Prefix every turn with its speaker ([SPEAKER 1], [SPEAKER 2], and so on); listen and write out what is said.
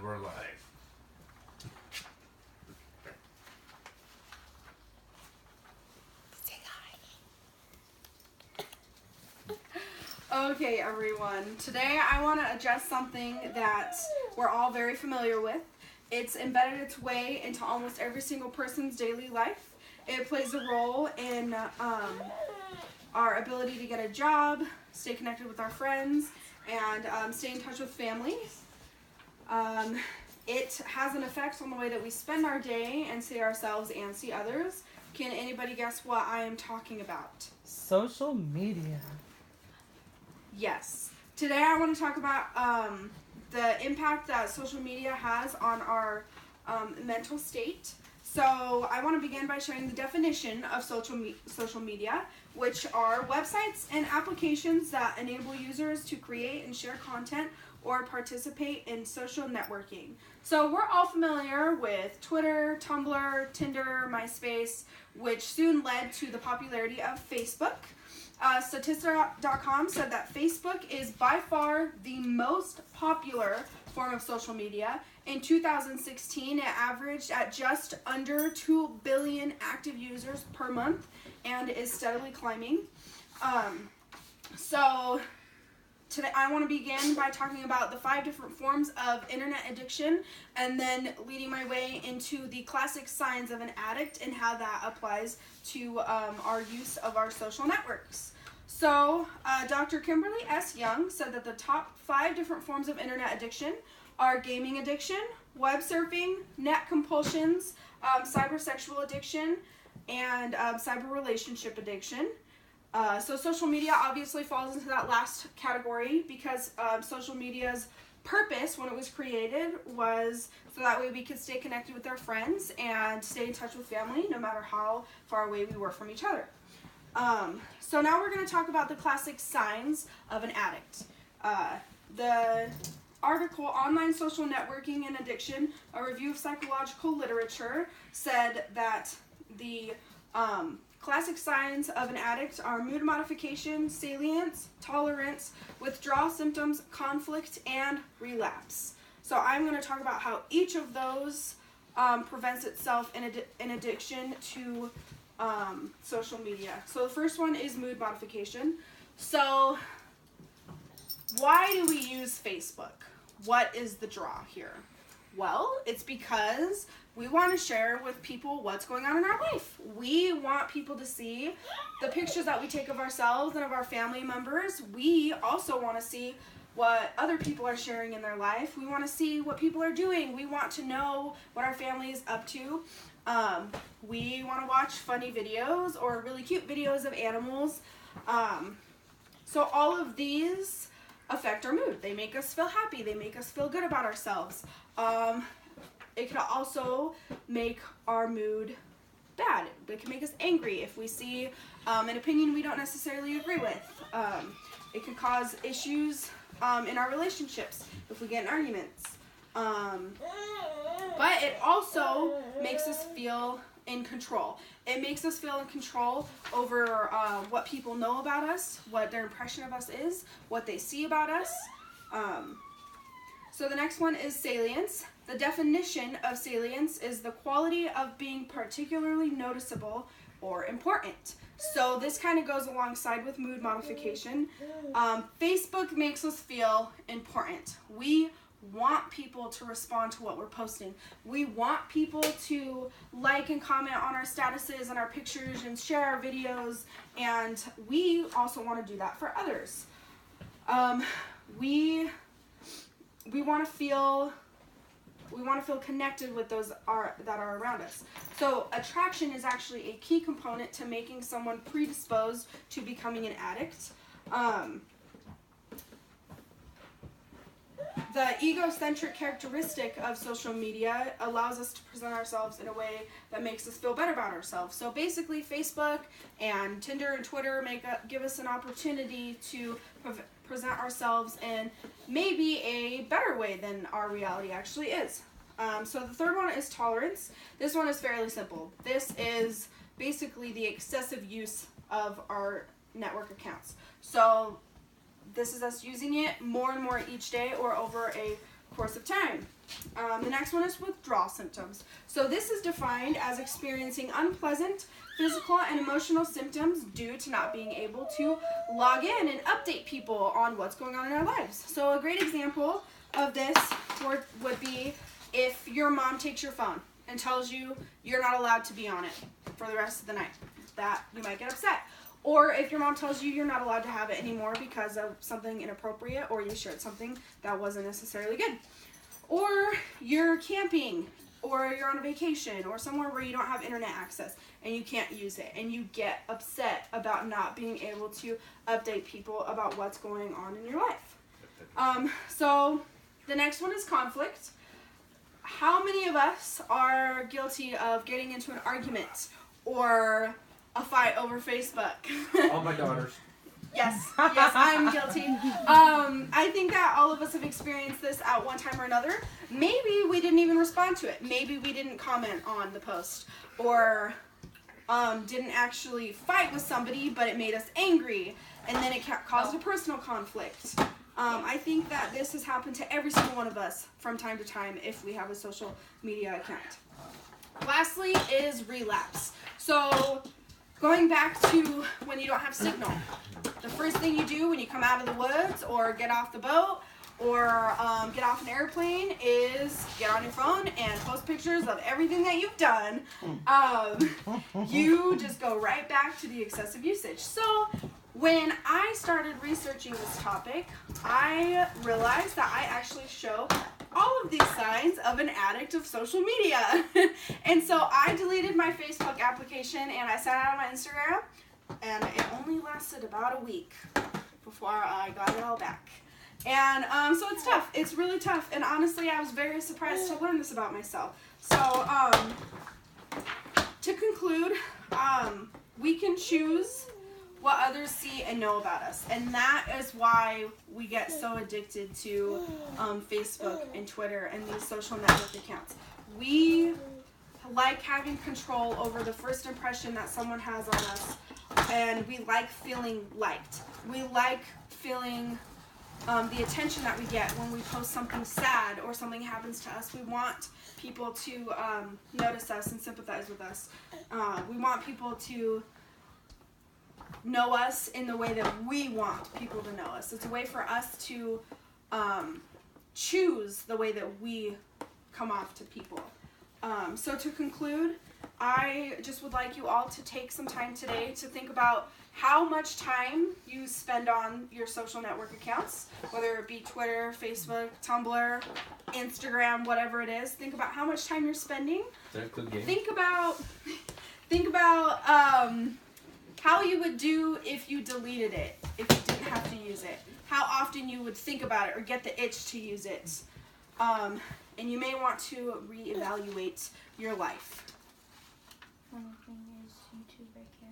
[SPEAKER 1] we're live.
[SPEAKER 2] Say hi. Okay, everyone. Today I want to address something that we're all very familiar with. It's embedded its way into almost every single person's daily life. It plays a role in our ability to get a job, stay connected with our friends, and stay in touch with family. It has an effect on the way that we spend our day and see ourselves and see others. Can anybody guess what I am talking about?
[SPEAKER 3] Social media.
[SPEAKER 2] Yes. Today I want to talk about the impact that social media has on our mental state. So I want to begin by sharing the definition of social media, which are websites and applications that enable users to create and share content or participate in social networking. So we're all familiar with Twitter, Tumblr, Tinder, MySpace, which soon led to the popularity of Facebook. Statista.com said that Facebook is by far the most popular form of social media. In 2016, it averaged at just under 2 billion active users per month and is steadily climbing. So today I want to begin by talking about the 5 different forms of internet addiction and then leading my way into the classic signs of an addict and how that applies to our use of our social networks. So Dr. Kimberly S. Young said that the top 5 different forms of internet addiction are gaming addiction, web surfing, net compulsions, cybersexual addiction, and cyber relationship addiction. So social media obviously falls into that last category because social media's purpose when it was created was so that way we could stay connected with our friends and stay in touch with family no matter how far away we were from each other. So now we're going to talk about the classic signs of an addict. The article Online Social Networking and Addiction, a review of psychological literature, said that the classic signs of an addict are mood modification, salience, tolerance, withdrawal symptoms, conflict, and relapse. So I'm going to talk about how each of those prevents itself in addiction to social media. So the first one is mood modification. So why do we use Facebook? What is the draw here? Well, it's because we want to share with people what's going on in our life. We want people to see the pictures that we take of ourselves and of our family members. We also want to see what other people are sharing in their life. We want to see what people are doing. We want to know what our family is up to. We want to watch funny videos or really cute videos of animals. So all of these affect our mood. They make us feel happy. They make us feel good about ourselves. It can also make our mood bad. It can make us angry if we see an opinion we don't necessarily agree with. It can cause issues in our relationships if we get in arguments. But it also makes us feel in control. It makes us feel in control over what people know about us, what their impression of us is, what they see about us. So the next one is salience. The definition of salience is the quality of being particularly noticeable or important. So this kind of goes alongside with mood modification. Facebook makes us feel important. We want people to respond to what we're posting. We want people to like and comment on our statuses and our pictures and share our videos, and we also want to do that for others. We want to feel connected with those that are around us. So attraction is actually a key component to making someone predisposed to becoming an addict. The egocentric characteristic of social media allows us to present ourselves in a way that makes us feel better about ourselves. So basically, Facebook and Tinder and Twitter give us an opportunity to present ourselves in maybe a better way than our reality actually is. So the third one is tolerance. This one is fairly simple. This is basically the excessive use of our network accounts. So this is us using it more and more each day or over a course of time. The next one is withdrawal symptoms. So this is defined as experiencing unpleasant physical and emotional symptoms due to not being able to log in and update people on what's going on in our lives. So a great example of this would be if your mom takes your phone and tells you you're not allowed to be on it for the rest of the night. That you might get upset. Or if your mom tells you you're not allowed to have it anymore because of something inappropriate, or you shared something that wasn't necessarily good. Or you're camping, or you're on a vacation, or somewhere where you don't have internet access and you can't use it, and you get upset about not being able to update people about what's going on in your life. So the next one is conflict. How many of us are guilty of getting into an argument or a fight over Facebook?
[SPEAKER 1] All my daughters.
[SPEAKER 2] Yes, I'm guilty. I think that all of us have experienced this at one time or another. Maybe we didn't even respond to it. Maybe we didn't comment on the post, or didn't actually fight with somebody, but it made us angry, and then it caused a personal conflict. I think that this has happened to every single one of us from time to time if we have a social media account. Lastly is relapse. So going back to when you don't have signal. The first thing you do when you come out of the woods or get off the boat or get off an airplane is get on your phone and post pictures of everything that you've done. You just go right back to the excessive usage. So when I started researching this topic, I realized that I actually show all of these signs of an addict of social media. And so I deleted my Facebook application and I sat out on my Instagram, and it only lasted about a week before I got it all back. And so it's tough. It's really tough. And honestly, I was very surprised to learn this about myself. So to conclude, we can choose what others see and know about us. And that is why we get so addicted to Facebook and Twitter and these social network accounts. We like having control over the first impression that someone has on us, and we like feeling liked. We like feeling the attention that we get when we post something sad or something happens to us. We want people to notice us and sympathize with us. We want people to know us in the way that we want people to know us. It's a way for us to choose the way that we come off to people. So to conclude, I just would like you all to take some time today to think about how much time you spend on your social network accounts, whether it be Twitter, Facebook, Tumblr, Instagram, whatever it is. Think about how much time you're spending. Think about how you would do if you deleted it, if you didn't have to use it. How often you would think about it or get the itch to use it. And you may want to reevaluate your life.
[SPEAKER 4] One thing is YouTube, I can't